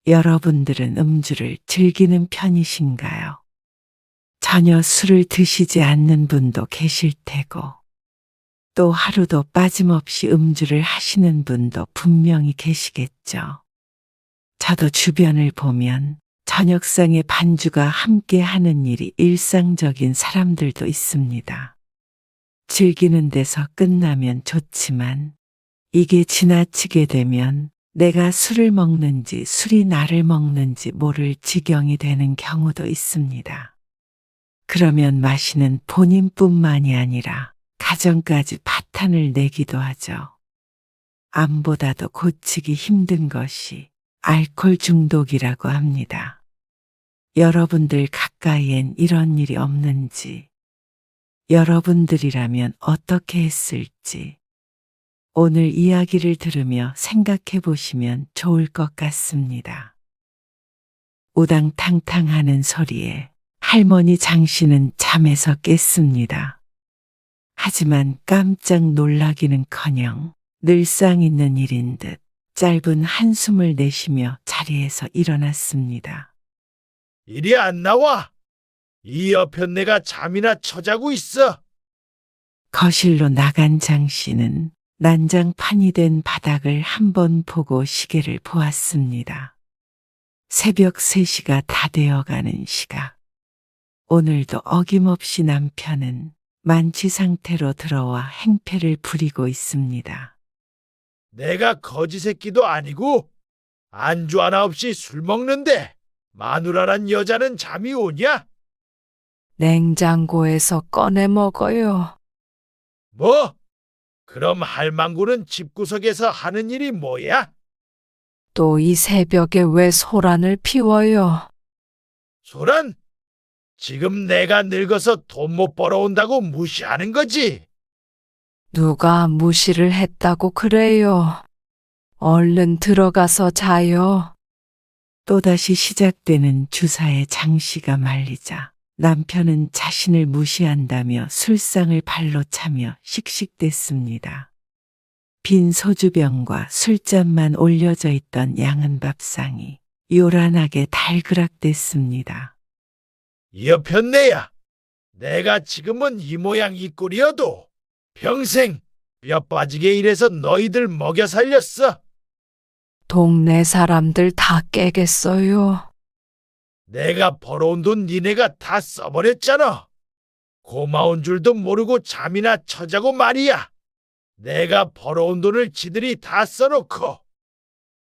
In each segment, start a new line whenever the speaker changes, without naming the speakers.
여러분들은 음주를 즐기는 편이신가요? 전혀 술을 드시지 않는 분도 계실 테고, 또 하루도 빠짐없이 음주를 하시는 분도 분명히 계시겠죠. 저도 주변을 보면 저녁상에 반주가 함께 하는 일이 일상적인 사람들도 있습니다. 즐기는 데서 끝나면 좋지만 이게 지나치게 되면 내가 술을 먹는지 술이 나를 먹는지 모를 지경이 되는 경우도 있습니다. 그러면 마시는 본인뿐만이 아니라 가정까지 파탄을 내기도 하죠. 암보다도 고치기 힘든 것이 알코올 중독이라고 합니다. 여러분들 가까이엔 이런 일이 없는지, 여러분들이라면 어떻게 했을지, 오늘 이야기를 들으며 생각해 보시면 좋을 것 같습니다. 우당탕탕 하는 소리에 할머니 장씨는 잠에서 깼습니다. 하지만 깜짝 놀라기는커녕 늘상 있는 일인 듯 짧은 한숨을 내쉬며 자리에서 일어났습니다.
이리 안 나와. 이 여편 내가 잠이나 처자고 있어.
거실로 나간 장씨는 난장판이 된 바닥을 한번 보고 시계를 보았습니다. 새벽 3시가 다 되어가는 시각. 오늘도 어김없이 남편은 만취 상태로 들어와 행패를 부리고 있습니다.
내가 거지 새끼도 아니고 안주 하나 없이 술 먹는데 마누라란 여자는 잠이 오냐?
냉장고에서 꺼내 먹어요.
뭐? 그럼 할망구는 집구석에서 하는 일이 뭐야?
또 이 새벽에 왜 소란을 피워요?
소란? 지금 내가 늙어서 돈 못 벌어온다고 무시하는 거지?
누가 무시를 했다고 그래요? 얼른 들어가서 자요.
또다시 시작되는 주사에 장씨가 말리자 남편은 자신을 무시한다며 술상을 발로 차며 씩씩댔습니다. 빈 소주병과 술잔만 올려져 있던 양은 밥상이 요란하게 달그락댔습니다.
여편네야, 내가 지금은 이 모양 이 꼴이어도 평생 뼈 빠지게 일해서 너희들 먹여 살렸어.
동네 사람들 다 깨겠어요.
내가 벌어온 돈 니네가 다 써버렸잖아. 고마운 줄도 모르고 잠이나 처자고 말이야. 내가 벌어온 돈을 지들이 다 써놓고.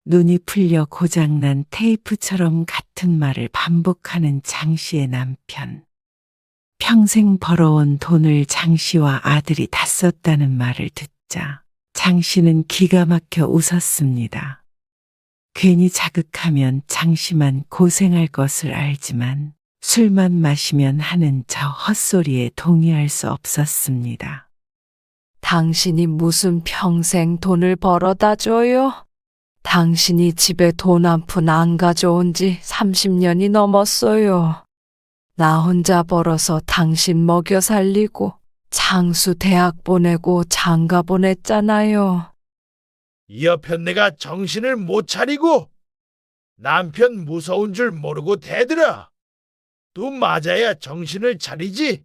눈이 풀려 고장난 테이프처럼 같은 말을 반복하는 장씨의 남편. 평생 벌어온 돈을 장씨와 아들이 다 썼다는 말을 듣자 장씨는 기가 막혀 웃었습니다. 괜히 자극하면 장씨만 고생할 것을 알지만 술만 마시면 하는 저 헛소리에 동의할 수 없었습니다.
당신이 무슨 평생 돈을 벌어다 줘요? 당신이 집에 돈 한 푼 안 가져온 지 30년이 넘었어요. 나 혼자 벌어서 당신 먹여 살리고 장수 대학 보내고 장가 보냈잖아요.
이 여편네가 정신을 못 차리고 남편 무서운 줄 모르고 대들어. 또 맞아야 정신을 차리지.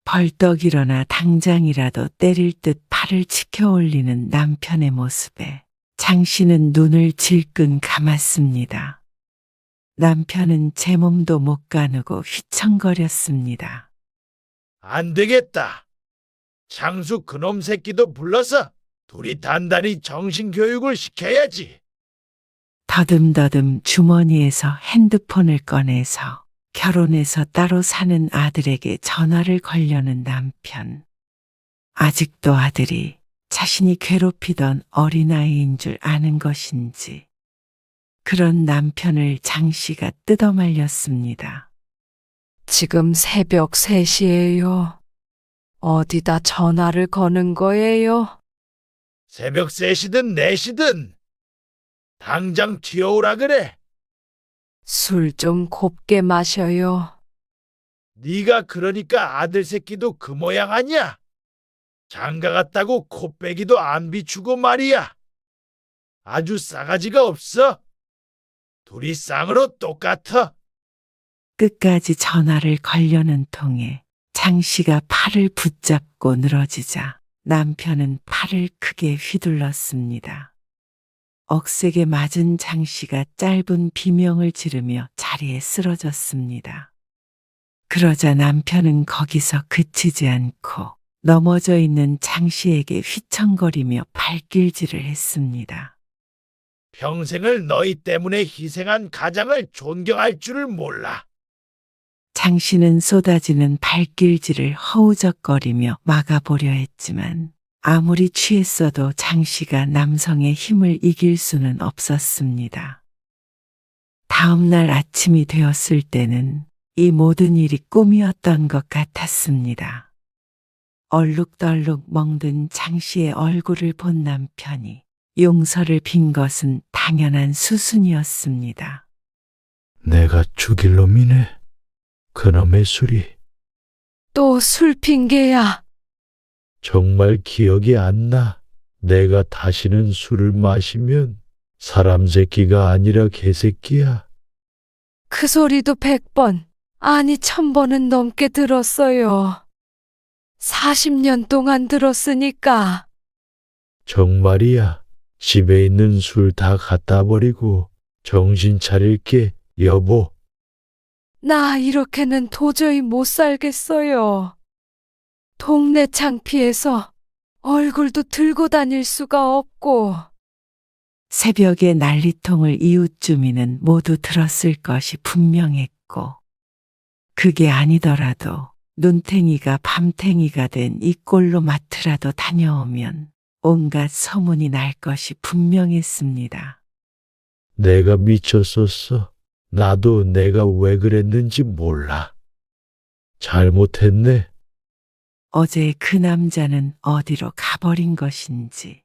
벌떡 일어나 당장이라도 때릴 듯 팔을 치켜 올리는 남편의 모습에 장씨는 눈을 질끈 감았습니다. 남편은 제 몸도 못 가누고 휘청거렸습니다.
안 되겠다. 장수 그놈 새끼도 불러서 둘이 단단히 정신교육을 시켜야지.
더듬더듬 주머니에서 핸드폰을 꺼내서 결혼해서 따로 사는 아들에게 전화를 걸려는 남편. 아직도 아들이 자신이 괴롭히던 어린아이인 줄 아는 것인지 그런 남편을 장씨가 뜯어말렸습니다.
지금 새벽 3시예요. 어디다 전화를 거는 거예요?
새벽 3시든 4시든 당장 튀어오라 그래.
술 좀 곱게 마셔요.
네가 그러니까 아들 새끼도 그 모양 아니야. 장가 갔다고 코빼기도 안 비추고 말이야. 아주 싸가지가 없어. 둘이 쌍으로 똑같아.
끝까지 전화를 걸려는 통에 장 씨가 팔을 붙잡고 늘어지자 남편은 팔을 크게 휘둘렀습니다. 억세게 맞은 장 씨가 짧은 비명을 지르며 자리에 쓰러졌습니다. 그러자 남편은 거기서 그치지 않고 넘어져 있는 장 씨에게 휘청거리며 발길질을 했습니다.
평생을 너희 때문에 희생한 가장을 존경할 줄을 몰라.
장 씨는 쏟아지는 발길질을 허우적거리며 막아보려 했지만 아무리 취했어도 장 씨가 남성의 힘을 이길 수는 없었습니다. 다음 날 아침이 되었을 때는 이 모든 일이 꿈이었던 것 같았습니다. 얼룩덜룩 멍든 장 씨의 얼굴을 본 남편이 용서를 빈 것은 당연한 수순이었습니다.
내가 죽일 놈이네. 그놈의 술이
또 술 핑계야.
정말 기억이 안 나. 내가 다시는 술을 마시면 사람 새끼가 아니라 개새끼야.
그 소리도 100번, 아니 1000번은 넘게 들었어요. 40년 동안 들었으니까.
정말이야. 집에 있는 술 다 갖다 버리고 정신 차릴게, 여보.
나 이렇게는 도저히 못 살겠어요. 동네 창피해서 얼굴도 들고 다닐 수가 없고.
새벽에 난리통을 이웃 주민은 모두 들었을 것이 분명했고, 그게 아니더라도 눈탱이가 밤탱이가 된 이 꼴로 마트라도 다녀오면 온갖 소문이 날 것이 분명했습니다.
내가 미쳤었어. 나도 내가 왜 그랬는지 몰라. 잘못했네.
어제 그 남자는 어디로 가버린 것인지,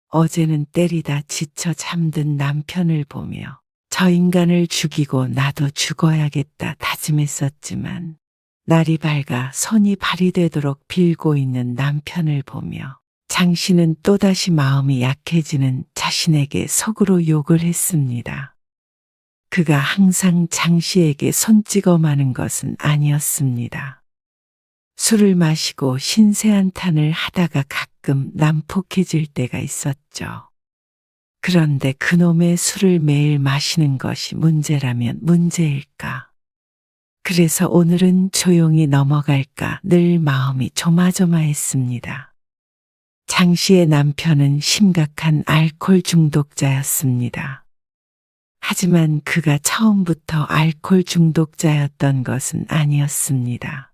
어제는 때리다 지쳐 잠든 남편을 보며 저 인간을 죽이고 나도 죽어야겠다 다짐했었지만, 날이 밝아 손이 발이 되도록 빌고 있는 남편을 보며 장 씨는 또다시 마음이 약해지는 자신에게 속으로 욕을 했습니다. 그가 항상 장 씨에게 손찌검 마는 것은 아니었습니다. 술을 마시고 신세한탄을 하다가 가끔 난폭해질 때가 있었죠. 그런데 그놈의 술을 매일 마시는 것이 문제라면 문제일까? 그래서 오늘은 조용히 넘어갈까 늘 마음이 조마조마했습니다. 장 씨의 남편은 심각한 알코올 중독자였습니다. 하지만 그가 처음부터 알코올 중독자였던 것은 아니었습니다.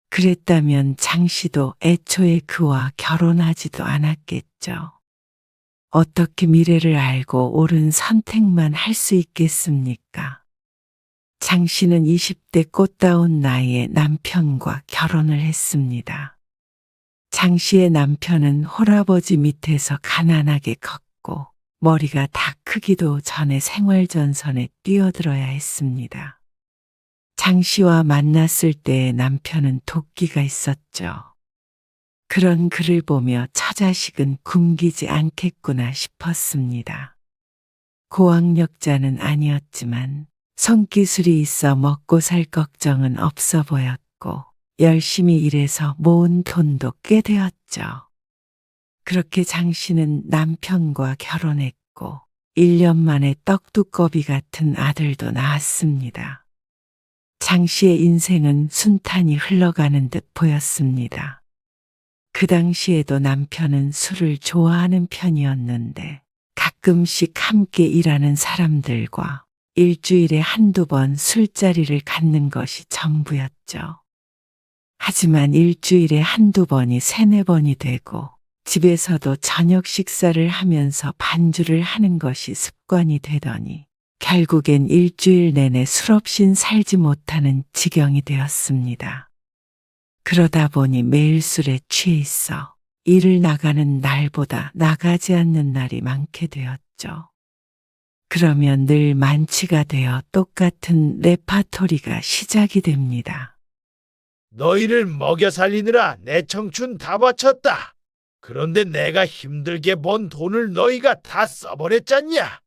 그랬다면 장 씨도 애초에 그와 결혼하지도 않았겠죠. 어떻게 미래를 알고 옳은 선택만 할 수 있겠습니까? 장 씨는 20대 꽃다운 나이에 남편과 결혼을 했습니다. 장 씨의 남편은 홀아버지 밑에서 가난하게 컸고 머리가 다 크기도 전에 생활전선에 뛰어들어야 했습니다. 장 씨와 만났을 때의 남편은 도끼가 있었죠. 그런 그를 보며 처자식은 굶기지 않겠구나 싶었습니다. 고학력자는 아니었지만 손기술이 있어 먹고 살 걱정은 없어 보였고 열심히 일해서 모은 돈도 꽤 되었죠. 그렇게 장 씨는 남편과 결혼했고 1년 만에 떡두꺼비 같은 아들도 낳았습니다. 장 씨의 인생은 순탄히 흘러가는 듯 보였습니다. 그 당시에도 남편은 술을 좋아하는 편이었는데 가끔씩 함께 일하는 사람들과 일주일에 한두 번 술자리를 갖는 것이 전부였죠. 하지만 일주일에 한두 번이 세네 번이 되고 집에서도 저녁 식사를 하면서 반주를 하는 것이 습관이 되더니 결국엔 일주일 내내 술 없인 살지 못하는 지경이 되었습니다. 그러다 보니 매일 술에 취해 있어 일을 나가는 날보다 나가지 않는 날이 많게 되었죠. 그러면 늘 만취가 되어 똑같은 레파토리가 시작이 됩니다.
너희를 먹여 살리느라 내 청춘 다 바쳤다. 그런데 내가 힘들게 번 돈을 너희가 다 써버렸잖냐?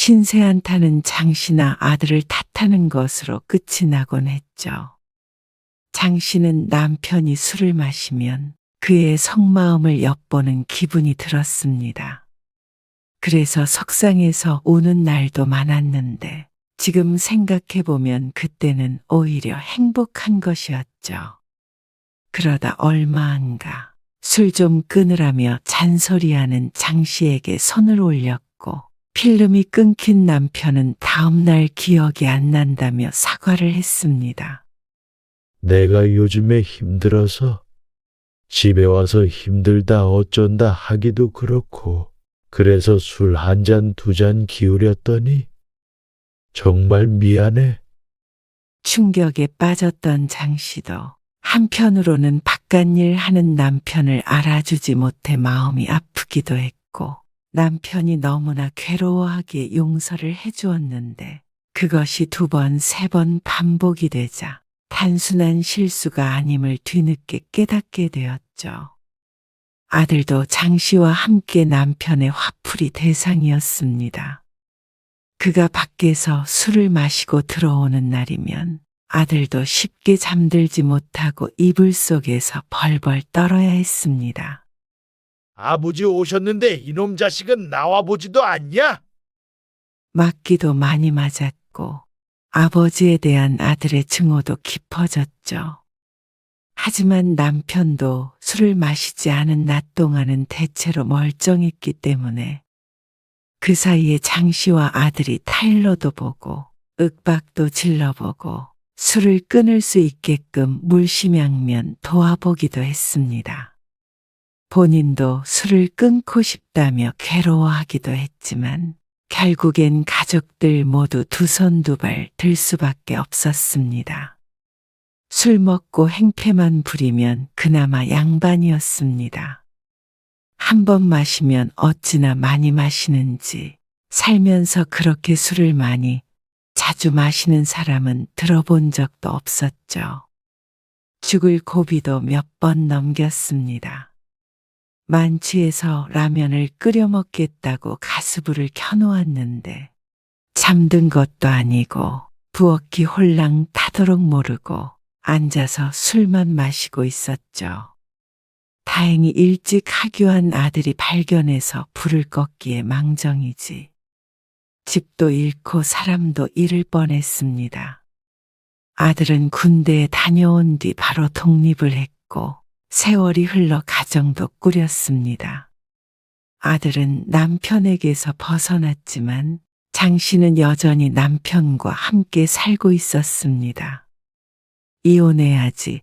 신세 한탄은 장씨나 아들을 탓하는 것으로 끝이 나곤 했죠. 장씨는 남편이 술을 마시면 그의 속마음을 엿보는 기분이 들었습니다. 그래서 석상에서 우는 날도 많았는데 지금 생각해보면 그때는 오히려 행복한 것이었죠. 그러다 얼마 안가 술 좀 끊으라며 잔소리하는 장씨에게 손을 올렸고 필름이 끊긴 남편은 다음날 기억이 안 난다며 사과를 했습니다.
내가 요즘에 힘들어서 집에 와서 힘들다 어쩐다 하기도 그렇고 그래서 술 한 잔 두 잔 기울였더니 정말 미안해.
충격에 빠졌던 장씨도 한편으로는 바깥일 하는 남편을 알아주지 못해 마음이 아프기도 했고 남편이 너무나 괴로워하기에 용서를 해주었는데 그것이 두 번, 세 번 반복이 되자 단순한 실수가 아님을 뒤늦게 깨닫게 되었죠. 아들도 장씨와 함께 남편의 화풀이 대상이었습니다. 그가 밖에서 술을 마시고 들어오는 날이면 아들도 쉽게 잠들지 못하고 이불 속에서 벌벌 떨어야 했습니다.
아버지 오셨는데 이놈 자식은 나와보지도 않냐?
맞기도 많이 맞았고 아버지에 대한 아들의 증오도 깊어졌죠. 하지만 남편도 술을 마시지 않은 낮 동안은 대체로 멀쩡했기 때문에 그 사이에 장씨와 아들이 타일러도 보고 윽박도 질러보고 술을 끊을 수 있게끔 물심양면 도와보기도 했습니다. 본인도 술을 끊고 싶다며 괴로워하기도 했지만 결국엔 가족들 모두 두 손 두 발 들 수밖에 없었습니다. 술 먹고 행패만 부리면 그나마 양반이었습니다. 한 번 마시면 어찌나 많이 마시는지 살면서 그렇게 술을 많이 자주 마시는 사람은 들어본 적도 없었죠. 죽을 고비도 몇 번 넘겼습니다. 만취해서 라면을 끓여 먹겠다고 가스불을 켜놓았는데 잠든 것도 아니고 부엌이 홀랑 타도록 모르고 앉아서 술만 마시고 있었죠. 다행히 일찍 하교한 아들이 발견해서 불을 껐기에 망정이지. 집도 잃고 사람도 잃을 뻔했습니다. 아들은 군대에 다녀온 뒤 바로 독립을 했고 세월이 흘러 가정도 꾸렸습니다. 아들은 남편에게서 벗어났지만 장씨는 여전히 남편과 함께 살고 있었습니다. 이혼해야지,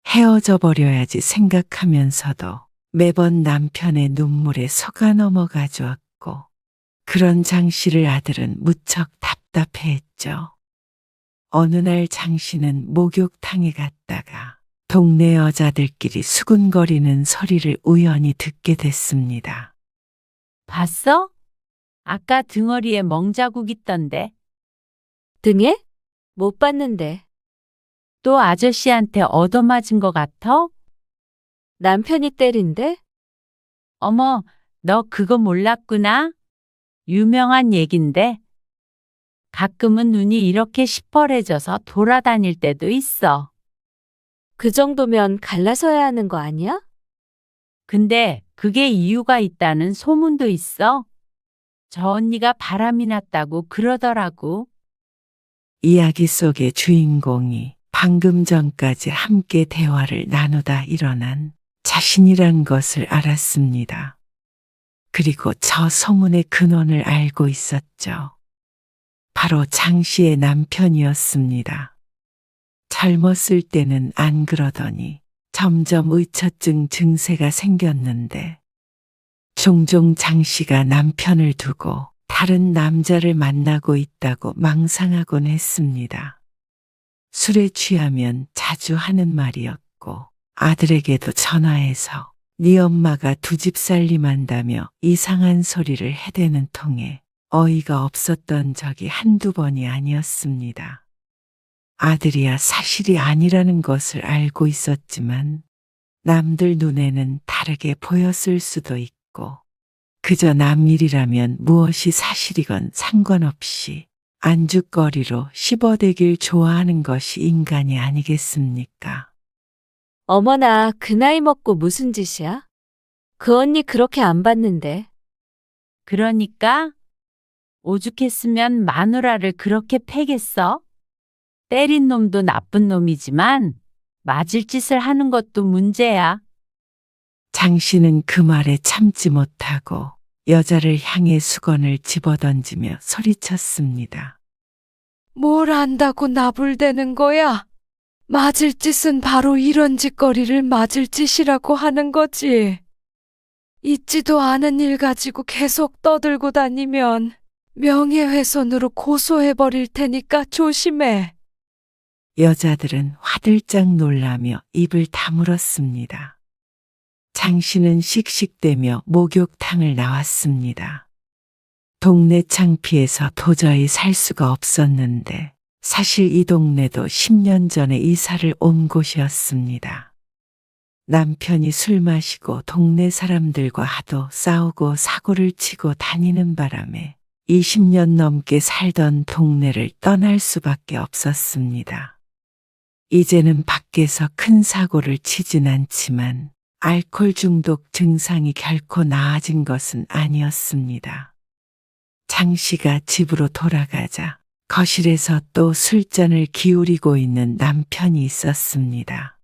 헤어져 버려야지 생각하면서도 매번 남편의 눈물에 속아 넘어가 주었고 그런 장씨를 아들은 무척 답답해했죠. 어느 날 장씨는 목욕탕에 갔다가 동네 여자들끼리 수군거리는 소리를 우연히 듣게 됐습니다.
봤어? 아까 등어리에 멍자국 있던데.
등에? 못 봤는데.
또 아저씨한테 얻어맞은 것 같아?
남편이 때린데?
어머, 너 그거 몰랐구나? 유명한 얘긴데. 가끔은 눈이 이렇게 시퍼래져서 돌아다닐 때도 있어.
그 정도면 갈라서야 하는 거 아니야?
근데 그게 이유가 있다는 소문도 있어. 저 언니가 바람이 났다고 그러더라고.
이야기 속의 주인공이 방금 전까지 함께 대화를 나누다 일어난 자신이란 것을 알았습니다. 그리고 저 소문의 근원을 알고 있었죠. 바로 장씨의 남편이었습니다. 젊었을 때는 안 그러더니 점점 의처증 증세가 생겼는데 종종 장씨가 남편을 두고 다른 남자를 만나고 있다고 망상하곤 했습니다. 술에 취하면 자주 하는 말이었고 아들에게도 전화해서 네 엄마가 두 집 살림한다며 이상한 소리를 해대는 통에 어이가 없었던 적이 한두 번이 아니었습니다. 아들이야 사실이 아니라는 것을 알고 있었지만 남들 눈에는 다르게 보였을 수도 있고 그저 남 일이라면 무엇이 사실이건 상관없이 안주거리로 씹어대길 좋아하는 것이 인간이 아니겠습니까?
어머나, 그 나이 먹고 무슨 짓이야? 그 언니 그렇게 안 봤는데.
그러니까 오죽했으면 마누라를 그렇게 패겠어? 때린 놈도 나쁜 놈이지만 맞을 짓을 하는 것도 문제야.
장 씨는 그 말에 참지 못하고 여자를 향해 수건을 집어던지며 소리쳤습니다.
뭘 안다고 나불대는 거야? 맞을 짓은 바로 이런 짓거리를 맞을 짓이라고 하는 거지. 있지도 않은 일 가지고 계속 떠들고 다니면 명예훼손으로 고소해버릴 테니까 조심해.
여자들은 화들짝 놀라며 입을 다물었습니다. 장 씨는 씩씩대며 목욕탕을 나왔습니다. 동네 창피해서 도저히 살 수가 없었는데 사실 이 동네도 10년 전에 이사를 온 곳이었습니다. 남편이 술 마시고 동네 사람들과 하도 싸우고 사고를 치고 다니는 바람에 20년 넘게 살던 동네를 떠날 수밖에 없었습니다. 이제는 밖에서 큰 사고를 치진 않지만 알코올 중독 증상이 결코 나아진 것은 아니었습니다. 장 씨가 집으로 돌아가자 거실에서 또 술잔을 기울이고 있는 남편이 있었습니다.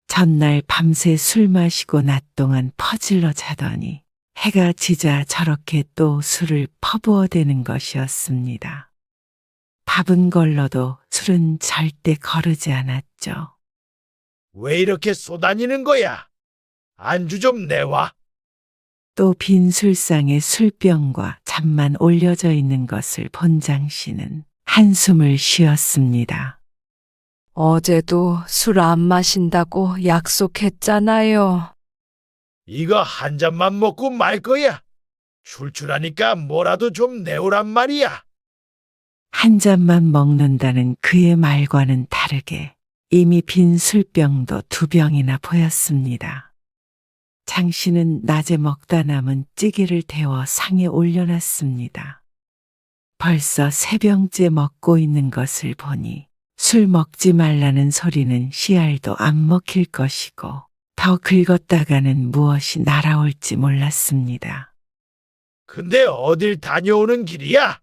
전날 밤새 술 마시고 낮 동안 퍼질러 자더니 해가 지자 저렇게 또 술을 퍼부어대는 것이었습니다. 밥은 걸러도 술은 절대 거르지 않았죠.
왜 이렇게 쏘다니는 거야? 안주 좀 내와.
또 빈 술상에 술병과 잔만 올려져 있는 것을 본 장 씨는 한숨을 쉬었습니다.
어제도 술 안 마신다고 약속했잖아요.
이거 한 잔만 먹고 말 거야. 출출하니까 뭐라도 좀 내오란 말이야.
한 잔만 먹는다는 그의 말과는 다르게 이미 빈 술병도 2병이나 보였습니다. 장 씨는 낮에 먹다 남은 찌개를 데워 상에 올려놨습니다. 벌써 3병째 먹고 있는 것을 보니 술 먹지 말라는 소리는 씨알도 안 먹힐 것이고 더 긁었다가는 무엇이 날아올지 몰랐습니다.
근데 어딜 다녀오는 길이야?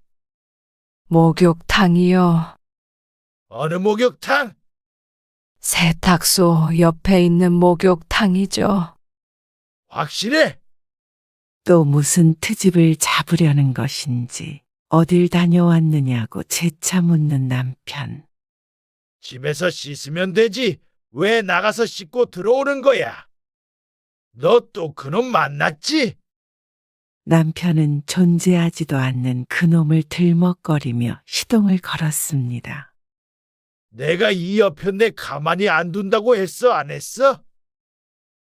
목욕탕이요.
어느 목욕탕?
세탁소 옆에 있는 목욕탕이죠.
확실해?
또 무슨 트집을 잡으려는 것인지 어딜 다녀왔느냐고 재차 묻는 남편.
집에서 씻으면 되지. 왜 나가서 씻고 들어오는 거야? 너 또 그놈 만났지?
남편은 존재하지도 않는 그놈을 들먹거리며 시동을 걸었습니다.
내가 이 여편네 가만히 안 둔다고 했어, 안 했어?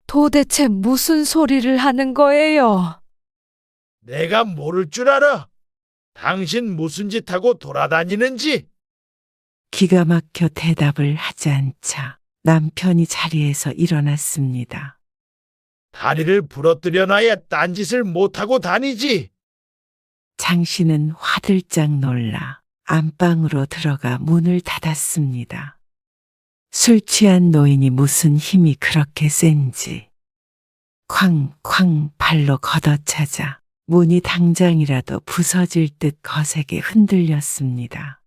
도대체 무슨 소리를 하는 거예요?
내가 모를 줄 알아? 당신 무슨 짓 하고 돌아다니는지?
기가 막혀 대답을 하지 않자 남편이 자리에서 일어났습니다.
다리를 부러뜨려 놔야 딴짓을 못하고 다니지.
장 씨는 화들짝 놀라 안방으로 들어가 문을 닫았습니다. 술 취한 노인이 무슨 힘이 그렇게 센지 쾅쾅 발로 걷어차자 문이 당장이라도 부서질 듯 거세게 흔들렸습니다.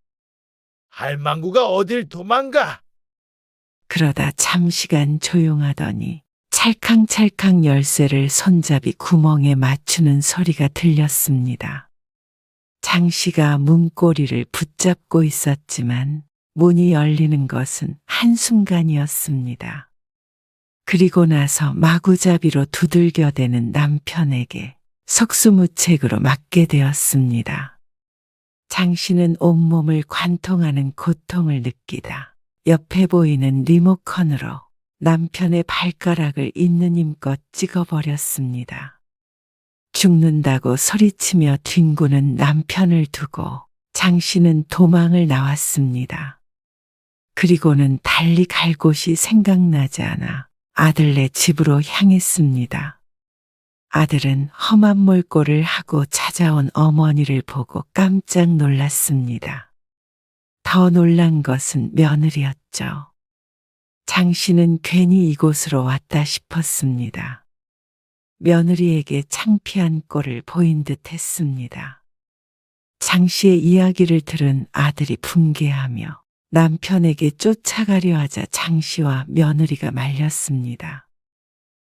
할망구가 어딜 도망가?
그러다 잠시간 조용하더니 찰캉찰캉 열쇠를 손잡이 구멍에 맞추는 소리가 들렸습니다. 장 씨가 문고리를 붙잡고 있었지만 문이 열리는 것은 한순간이었습니다. 그리고 나서 마구잡이로 두들겨대는 남편에게 속수무책으로 맞게 되었습니다. 장 씨는 온몸을 관통하는 고통을 느끼다 옆에 보이는 리모컨으로 남편의 발가락을 있는 힘껏 찍어버렸습니다. 죽는다고 소리치며 뒹구는 남편을 두고 장 씨는 도망을 나왔습니다. 그리고는 달리 갈 곳이 생각나지 않아 아들네 집으로 향했습니다. 아들은 험한 몰골을 하고 찾아온 어머니를 보고 깜짝 놀랐습니다. 더 놀란 것은 며느리였죠. 장 씨는 괜히 이곳으로 왔다 싶었습니다. 며느리에게 창피한 꼴을 보인 듯 했습니다. 장 씨의 이야기를 들은 아들이 분개하며 남편에게 쫓아가려 하자 장 씨와 며느리가 말렸습니다.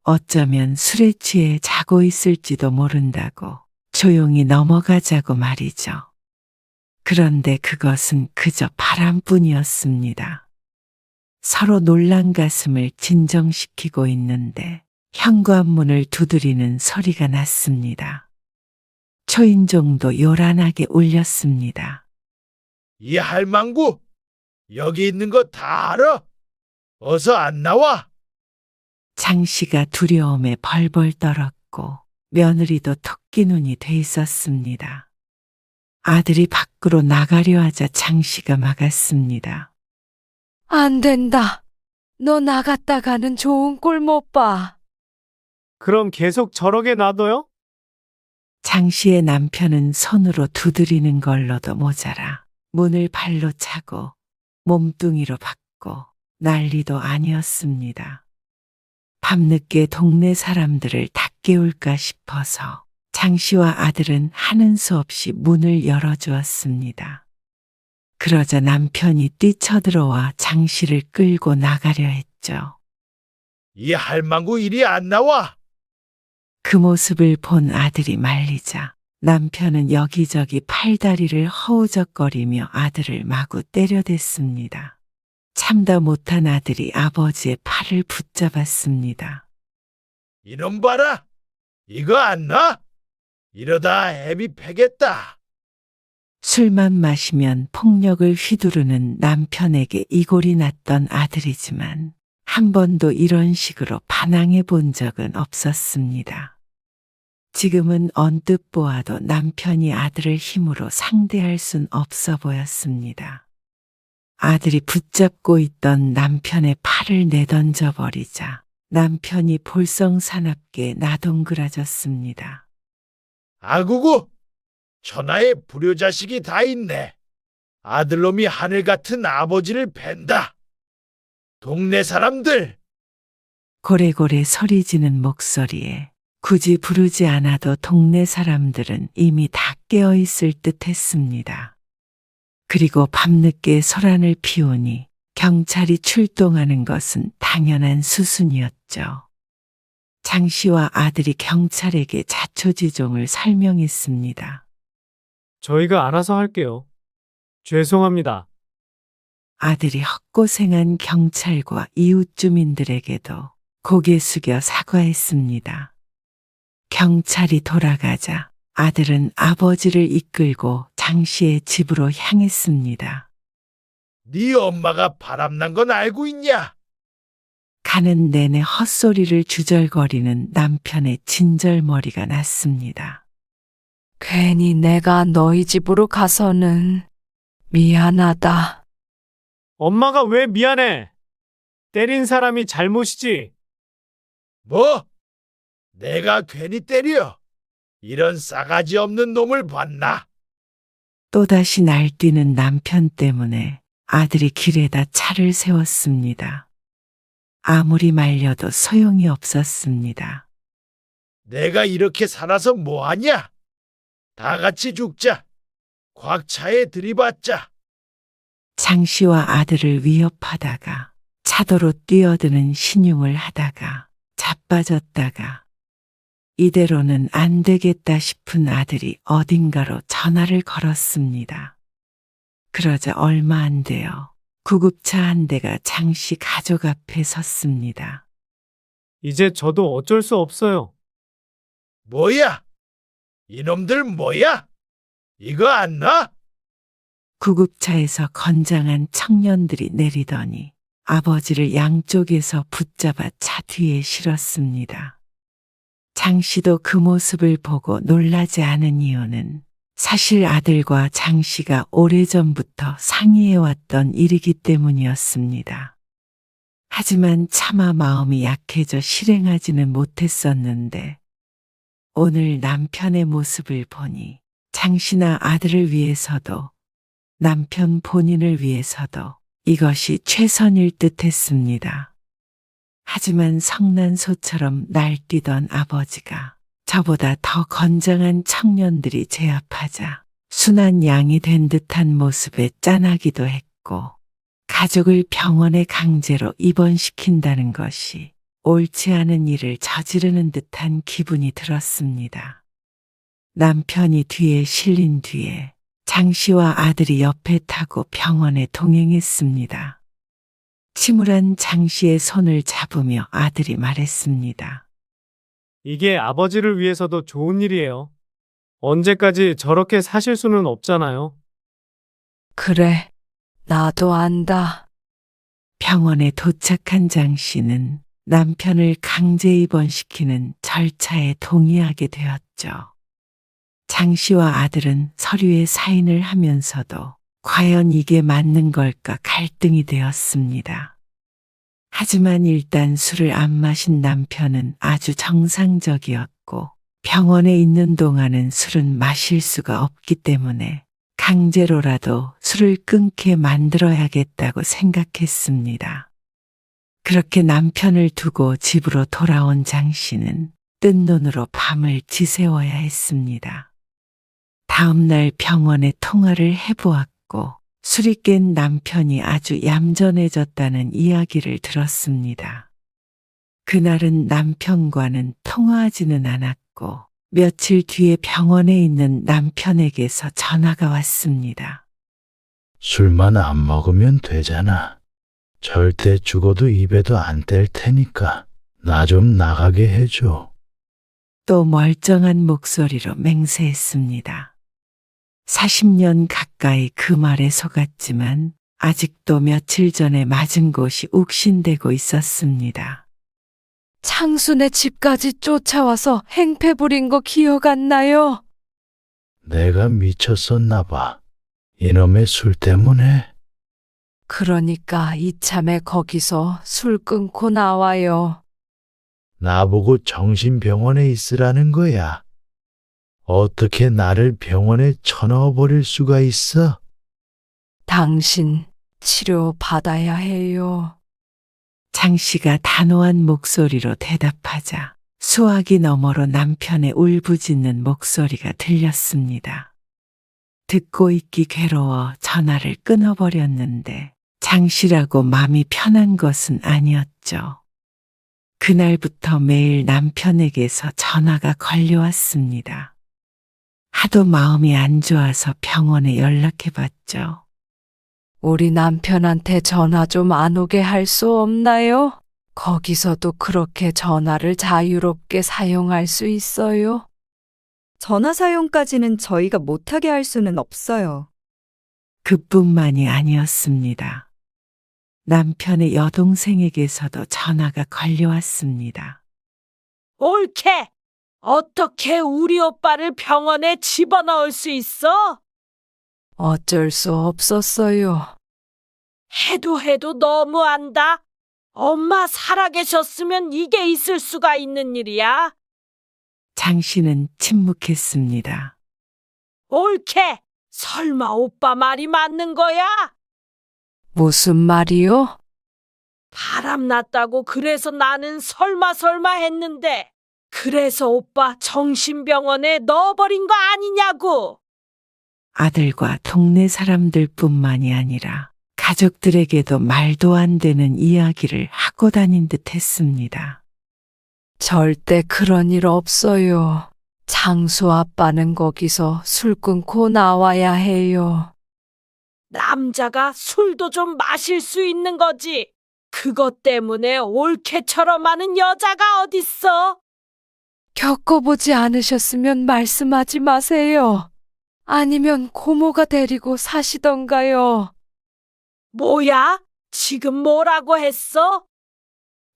어쩌면 술에 취해 자고 있을지도 모른다고 조용히 넘어가자고 말이죠. 그런데 그것은 그저 바람뿐이었습니다. 서로 놀란 가슴을 진정시키고 있는데 현관문을 두드리는 소리가 났습니다. 초인종도 요란하게 울렸습니다.
이 할망구, 여기 있는 거 다 알아? 어서 안 나와?
장 씨가 두려움에 벌벌 떨었고 며느리도 토끼 눈이 돼 있었습니다. 아들이 밖으로 나가려 하자 장 씨가 막았습니다.
안 된다. 너 나갔다가는 좋은 꼴 못 봐.
그럼 계속 저러게 놔둬요?
장 씨의 남편은 손으로 두드리는 걸로도 모자라 문을 발로 차고 몸뚱이로 박고 난리도 아니었습니다. 밤늦게 동네 사람들을 다 깨울까 싶어서 장 씨와 아들은 하는 수 없이 문을 열어주었습니다. 그러자 남편이 뛰쳐들어와 장 씨를 끌고 나가려 했죠.
이 할망구 이리 안 나와?
그 모습을 본 아들이 말리자 남편은 여기저기 팔다리를 허우적거리며 아들을 마구 때려댔습니다. 참다 못한 아들이 아버지의 팔을 붙잡았습니다.
이놈 봐라! 이거 안 나? 이러다 애비 패겠다.
술만 마시면 폭력을 휘두르는 남편에게 이골이 났던 아들이지만 한 번도 이런 식으로 반항해 본 적은 없었습니다. 지금은 언뜻 보아도 남편이 아들을 힘으로 상대할 순 없어 보였습니다. 아들이 붙잡고 있던 남편의 팔을 내던져 버리자 남편이 볼썽사납게 나동그라졌습니다.
아구구! 천하에 불효자식이 다 있네. 아들놈이 하늘 같은 아버지를 팬다. 동네 사람들!
고래고래 소리지는 목소리에 굳이 부르지 않아도 동네 사람들은 이미 다 깨어 있을 듯 했습니다. 그리고 밤늦게 소란을 피우니 경찰이 출동하는 것은 당연한 수순이었죠. 장 씨와 아들이 경찰에게 자초지종을 설명했습니다.
저희가 알아서 할게요. 죄송합니다.
아들이 헛고생한 경찰과 이웃 주민들에게도 고개 숙여 사과했습니다. 경찰이 돌아가자 아들은 아버지를 이끌고 장 씨의 집으로 향했습니다.
네 엄마가 바람난 건 알고 있냐?
가는 내내 헛소리를 주절거리는 남편의 진절머리가 났습니다.
괜히 내가 너희 집으로 가서는 미안하다.
엄마가 왜 미안해? 때린 사람이 잘못이지.
뭐? 내가 괜히 때려? 이런 싸가지 없는 놈을 봤나?
또다시 날뛰는 남편 때문에 아들이 길에다 차를 세웠습니다. 아무리 말려도 소용이 없었습니다.
내가 이렇게 살아서 뭐하냐? 다 같이 죽자. 곽차에 들이받자.
장 씨와 아들을 위협하다가 차도로 뛰어드는 신용을 하다가 자빠졌다가 이대로는 안 되겠다 싶은 아들이 어딘가로 전화를 걸었습니다. 그러자 얼마 안 돼요. 구급차 한 대가 장 씨 가족 앞에 섰습니다.
이제 저도 어쩔 수 없어요.
뭐야? 이놈들 뭐야? 이거 안 나?
구급차에서 건장한 청년들이 내리더니 아버지를 양쪽에서 붙잡아 차 뒤에 실었습니다. 장 씨도 그 모습을 보고 놀라지 않은 이유는 사실 아들과 장 씨가 오래전부터 상의해왔던 일이기 때문이었습니다. 하지만 차마 마음이 약해져 실행하지는 못했었는데 오늘 남편의 모습을 보니 장 씨나 아들을 위해서도 남편 본인을 위해서도 이것이 최선일 듯 했습니다. 하지만 성난소처럼 날뛰던 아버지가 저보다 더 건장한 청년들이 제압하자 순한 양이 된 듯한 모습에 짠하기도 했고 가족을 병원에 강제로 입원시킨다는 것이 옳지 않은 일을 저지르는 듯한 기분이 들었습니다. 남편이 뒤에 실린 뒤에 장 씨와 아들이 옆에 타고 병원에 동행했습니다. 침울한 장 씨의 손을 잡으며 아들이 말했습니다.
이게 아버지를 위해서도 좋은 일이에요. 언제까지 저렇게 사실 수는 없잖아요.
그래, 나도 안다.
병원에 도착한 장 씨는 남편을 강제 입원시키는 절차에 동의하게 되었죠. 장 씨와 아들은 서류에 사인을 하면서도 과연 이게 맞는 걸까 갈등이 되었습니다. 하지만 일단 술을 안 마신 남편은 아주 정상적이었고 병원에 있는 동안은 술은 마실 수가 없기 때문에 강제로라도 술을 끊게 만들어야겠다고 생각했습니다. 그렇게 남편을 두고 집으로 돌아온 장 씨는 뜬 눈으로 밤을 지새워야 했습니다. 다음 날 병원에 통화를 해보았고 술이 깬 남편이 아주 얌전해졌다는 이야기를 들었습니다. 그날은 남편과는 통화하지는 않았고 며칠 뒤에 병원에 있는 남편에게서 전화가 왔습니다.
술만 안 먹으면 되잖아. 절대 죽어도 입에도 안 뗄 테니까 나 좀 나가게 해줘.
또 멀쩡한 목소리로 맹세했습니다. 40년 가까이 그 말에 속았지만 아직도 며칠 전에 맞은 곳이 욱신대고 있었습니다.
창순의 집까지 쫓아와서 행패 부린 거 기억 안 나요?
내가 미쳤었나 봐. 이놈의 술 때문에.
그러니까 이참에 거기서 술 끊고 나와요.
나보고 정신병원에 있으라는 거야. 어떻게 나를 병원에 쳐넣어버릴 수가 있어?
당신 치료 받아야 해요.
장 씨가 단호한 목소리로 대답하자 수화기 너머로 남편의 울부짖는 목소리가 들렸습니다. 듣고 있기 괴로워 전화를 끊어버렸는데 장 씨라고 마음이 편한 것은 아니었죠. 그날부터 매일 남편에게서 전화가 걸려왔습니다. 하도 마음이 안 좋아서 병원에 연락해봤죠.
우리 남편한테 전화 좀 안 오게 할 수 없나요? 거기서도 그렇게 전화를 자유롭게 사용할 수 있어요?
전화 사용까지는 저희가 못하게 할 수는 없어요.
그뿐만이 아니었습니다. 남편의 여동생에게서도 전화가 걸려왔습니다.
옳게! 어떻게 우리 오빠를 병원에 집어넣을 수 있어?
어쩔 수 없었어요.
해도 너무한다. 엄마 살아계셨으면 이게 있을 수가 있는 일이야.
장 씨는 침묵했습니다.
옳게! 설마 오빠 말이 맞는 거야?
무슨 말이요?
바람났다고 그래서 나는 설마 했는데 그래서 오빠 정신병원에 넣어버린 거 아니냐고.
아들과 동네 사람들뿐만이 아니라 가족들에게도 말도 안 되는 이야기를 하고 다닌 듯 했습니다.
절대 그런 일 없어요. 장수 아빠는 거기서 술 끊고 나와야 해요.
남자가 술도 좀 마실 수 있는 거지. 그것 때문에 올케처럼 하는 여자가 어딨어?
겪어보지 않으셨으면 말씀하지 마세요. 아니면 고모가 데리고 사시던가요.
뭐야? 지금 뭐라고 했어?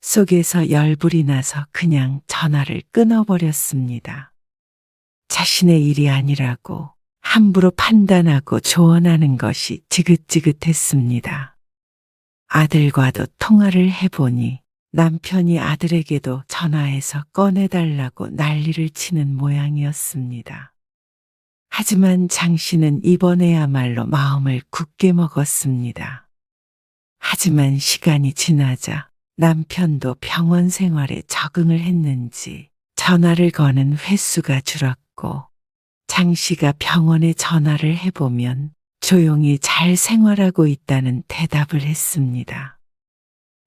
속에서 열불이 나서 그냥 전화를 끊어버렸습니다. 자신의 일이 아니라고 함부로 판단하고 조언하는 것이 지긋지긋했습니다. 아들과도 통화를 해보니 남편이 아들에게도 전화해서 꺼내달라고 난리를 치는 모양이었습니다. 하지만 장 씨는 이번에야말로 마음을 굳게 먹었습니다. 하지만 시간이 지나자 남편도 병원 생활에 적응을 했는지 전화를 거는 횟수가 줄었고 장 씨가 병원에 전화를 해보면 조용히 잘 생활하고 있다는 대답을 했습니다.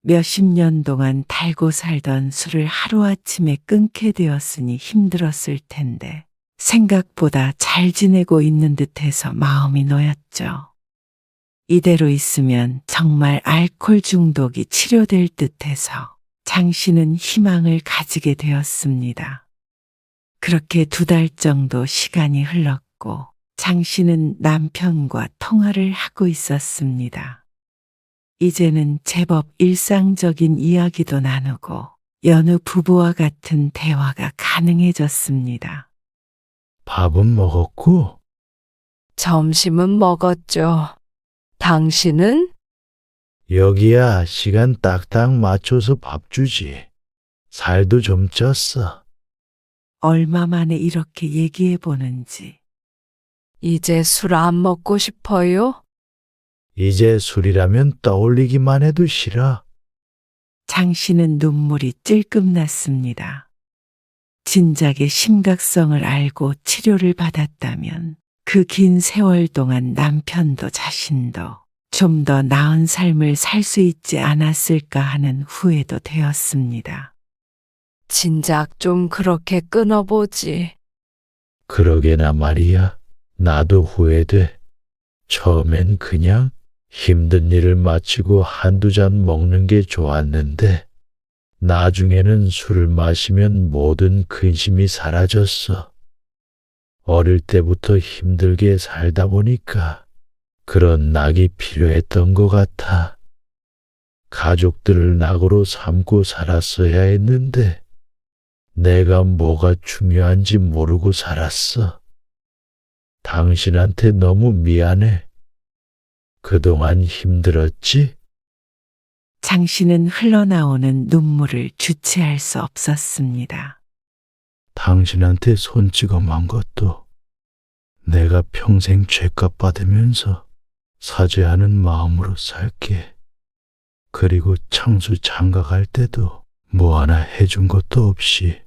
몇십 년 동안 달고 살던 술을 하루아침에 끊게 되었으니 힘들었을 텐데 생각보다 잘 지내고 있는 듯해서 마음이 놓였죠. 이대로 있으면 정말 알코올 중독이 치료될 듯해서 장 씨는 희망을 가지게 되었습니다. 그렇게 2달 정도 시간이 흘렀고 장 씨는 남편과 통화를 하고 있었습니다. 이제는 제법 일상적인 이야기도 나누고 여느 부부와 같은 대화가 가능해졌습니다.
밥은 먹었고?
점심은 먹었죠. 당신은?
여기야 시간 딱딱 맞춰서 밥 주지. 살도 좀 쪘어.
얼마 만에 이렇게 얘기해 보는지.
이제 술 안 먹고 싶어요?
이제 술이라면 떠올리기만 해도 싫어.
장 씨는 눈물이 찔끔 났습니다. 진작에 심각성을 알고 치료를 받았다면 그 긴 세월 동안 남편도 자신도 좀 더 나은 삶을 살 수 있지 않았을까 하는 후회도 되었습니다.
진작 좀 그렇게 끊어보지.
그러게나 말이야. 나도 후회돼. 처음엔 그냥 힘든 일을 마치고 한두 잔 먹는 게 좋았는데 나중에는 술을 마시면 모든 근심이 사라졌어. 어릴 때부터 힘들게 살다 보니까 그런 낙이 필요했던 것 같아. 가족들을 낙으로 삼고 살았어야 했는데 내가 뭐가 중요한지 모르고 살았어. 당신한테 너무 미안해. 그동안 힘들었지?
장 씨는 흘러나오는 눈물을 주체할 수 없었습니다.
당신한테 손찌검한 것도 내가 평생 죄값 받으면서 사죄하는 마음으로 살게. 그리고 창수 장가갈 때도 뭐 하나 해준 것도 없이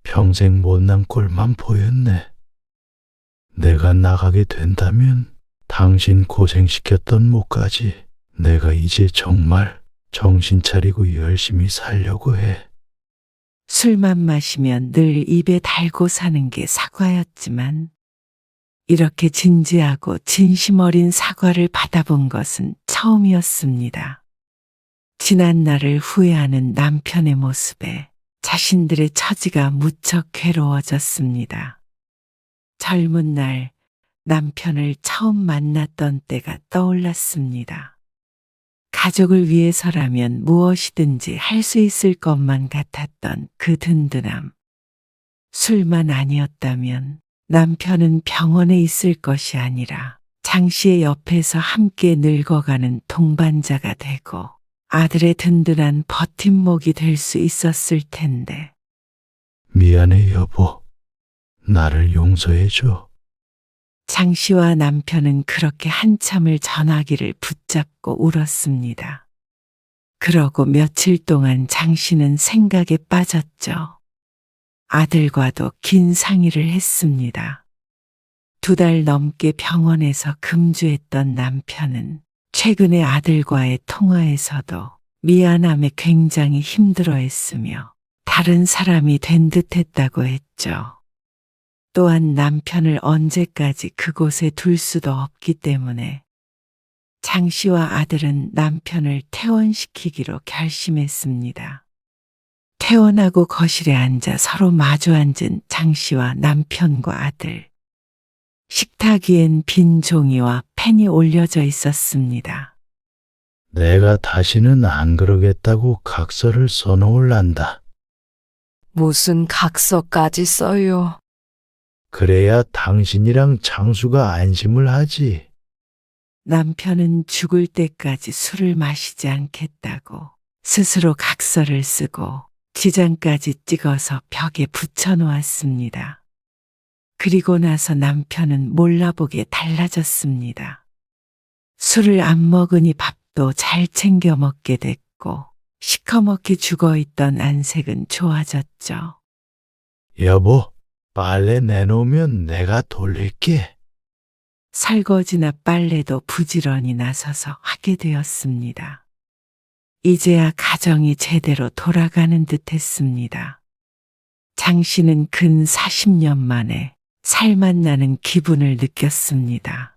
평생 못난 꼴만 보였네. 내가 나가게 된다면 당신 고생시켰던 목까지 내가 이제 정말 정신 차리고 열심히 살려고 해.
술만 마시면 늘 입에 달고 사는 게 사과였지만 이렇게 진지하고 진심 어린 사과를 받아본 것은 처음이었습니다. 지난 날을 후회하는 남편의 모습에 자신들의 처지가 무척 괴로워졌습니다. 젊은 날 남편을 처음 만났던 때가 떠올랐습니다. 가족을 위해서라면 무엇이든지 할 수 있을 것만 같았던 그 든든함. 술만 아니었다면 남편은 병원에 있을 것이 아니라 장 씨의 옆에서 함께 늙어가는 동반자가 되고 아들의 든든한 버팀목이 될 수 있었을 텐데.
미안해 여보. 나를 용서해줘.
장 씨와 남편은 그렇게 한참을 전화기를 붙잡고 울었습니다. 그러고 며칠 동안 장 씨는 생각에 빠졌죠. 아들과도 긴 상의를 했습니다. 2달 넘게 병원에서 금주했던 남편은 최근에 아들과의 통화에서도 미안함에 굉장히 힘들어했으며 다른 사람이 된 듯했다고 했죠. 또한 남편을 언제까지 그곳에 둘 수도 없기 때문에 장 씨와 아들은 남편을 퇴원시키기로 결심했습니다. 퇴원하고 거실에 앉아 서로 마주 앉은 장 씨와 남편과 아들. 식탁 위엔 빈 종이와 펜이 올려져 있었습니다.
내가 다시는 안 그러겠다고 각서를 써놓을란다.
무슨 각서까지 써요?
그래야 당신이랑 창수가 안심을 하지.
남편은 죽을 때까지 술을 마시지 않겠다고 스스로 각서를 쓰고 지장까지 찍어서 벽에 붙여 놓았습니다. 그리고 나서 남편은 몰라보게 달라졌습니다. 술을 안 먹으니 밥도 잘 챙겨 먹게 됐고 시커멓게 죽어있던 안색은 좋아졌죠.
여보, 빨래 내놓으면 내가 돌릴게.
설거지나 빨래도 부지런히 나서서 하게 되었습니다. 이제야 가정이 제대로 돌아가는 듯 했습니다. 장 씨는 근 40년 만에 살맛 나는 기분을 느꼈습니다.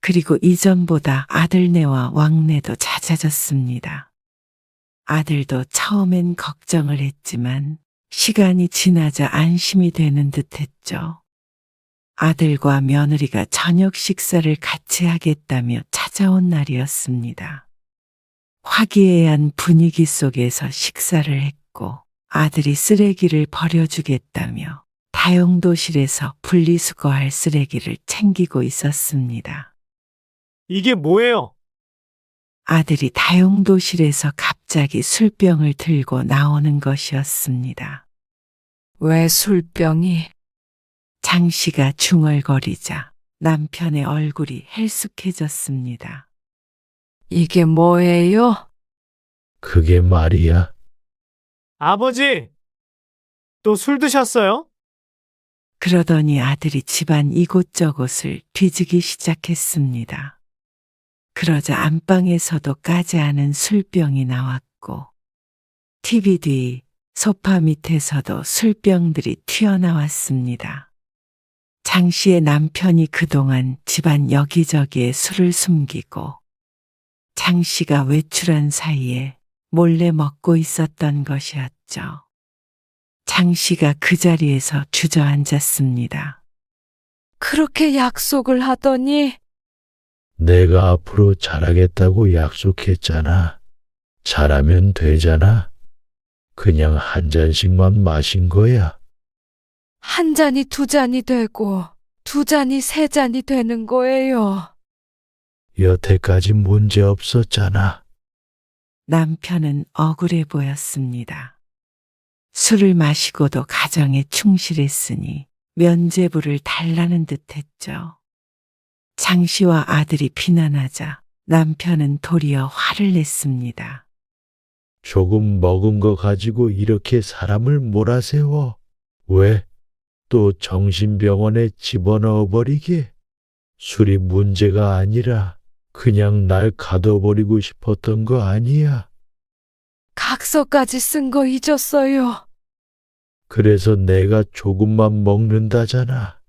그리고 이전보다 아들네와 왕래도 잦아졌습니다. 아들도 처음엔 걱정을 했지만 시간이 지나자 안심이 되는 듯 했죠. 아들과 며느리가 저녁 식사를 같이 하겠다며 찾아온 날이었습니다. 화기애애한 분위기 속에서 식사를 했고 아들이 쓰레기를 버려주겠다며 다용도실에서 분리수거할 쓰레기를 챙기고 있었습니다.
이게 뭐예요?
아들이 다용도실에서 갑자기 술병을 들고 나오는 것이었습니다.
왜 술병이?
장 씨가 중얼거리자 남편의 얼굴이 헬쑥해졌습니다.
이게 뭐예요?
그게 말이야.
아버지! 또 술 드셨어요?
그러더니 아들이 집안 이곳저곳을 뒤지기 시작했습니다. 그러자 안방에서도 까지 않은 술병이 나왔고 TV 뒤 소파 밑에서도 술병들이 튀어나왔습니다. 장 씨의 남편이 그동안 집안 여기저기에 술을 숨기고 장 씨가 외출한 사이에 몰래 먹고 있었던 것이었죠. 장 씨가 그 자리에서 주저앉았습니다.
그렇게 약속을 하더니
내가 앞으로 잘하겠다고 약속했잖아. 잘하면 되잖아. 그냥 한 잔씩만 마신 거야.
한 잔이 두 잔이 되고 두 잔이 세 잔이 되는 거예요.
여태까지 문제 없었잖아.
남편은 억울해 보였습니다. 술을 마시고도 가정에 충실했으니 면죄부를 달라는 듯 했죠. 장 씨와 아들이 비난하자 남편은 도리어 화를 냈습니다.
조금 먹은 거 가지고 이렇게 사람을 몰아세워. 왜? 또 정신병원에 집어넣어 버리게? 술이 문제가 아니라 그냥 날 가둬버리고 싶었던 거 아니야.
각서까지 쓴 거 잊었어요.
그래서 내가 조금만 먹는다잖아.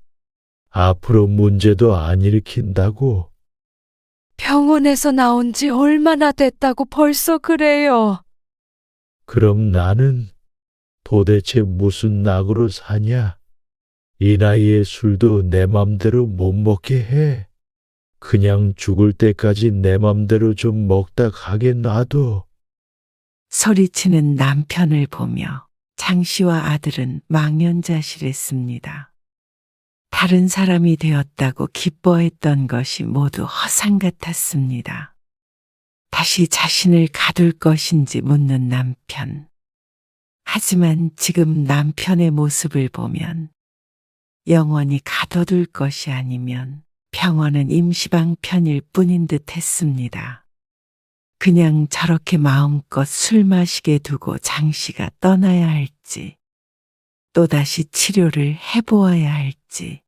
앞으로 문제도 안 일으킨다고.
병원에서 나온 지 얼마나 됐다고 벌써 그래요.
그럼 나는 도대체 무슨 낙으로 사냐? 이 나이에 술도 내 맘대로 못 먹게 해. 그냥 죽을 때까지 내 맘대로 좀 먹다 가게 놔둬.
소리치는 남편을 보며 장 씨와 아들은 망연자실했습니다. 다른 사람이 되었다고 기뻐했던 것이 모두 허상 같았습니다. 다시 자신을 가둘 것인지 묻는 남편. 하지만 지금 남편의 모습을 보면 영원히 가둬둘 것이 아니면 병원은 임시방편일 뿐인 듯 했습니다. 그냥 저렇게 마음껏 술 마시게 두고 장 씨가 떠나야 할지, 또다시 치료를 해보아야 할지,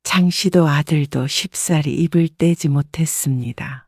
장 씨도 아들도 쉽사리 입을 떼지 못했습니다.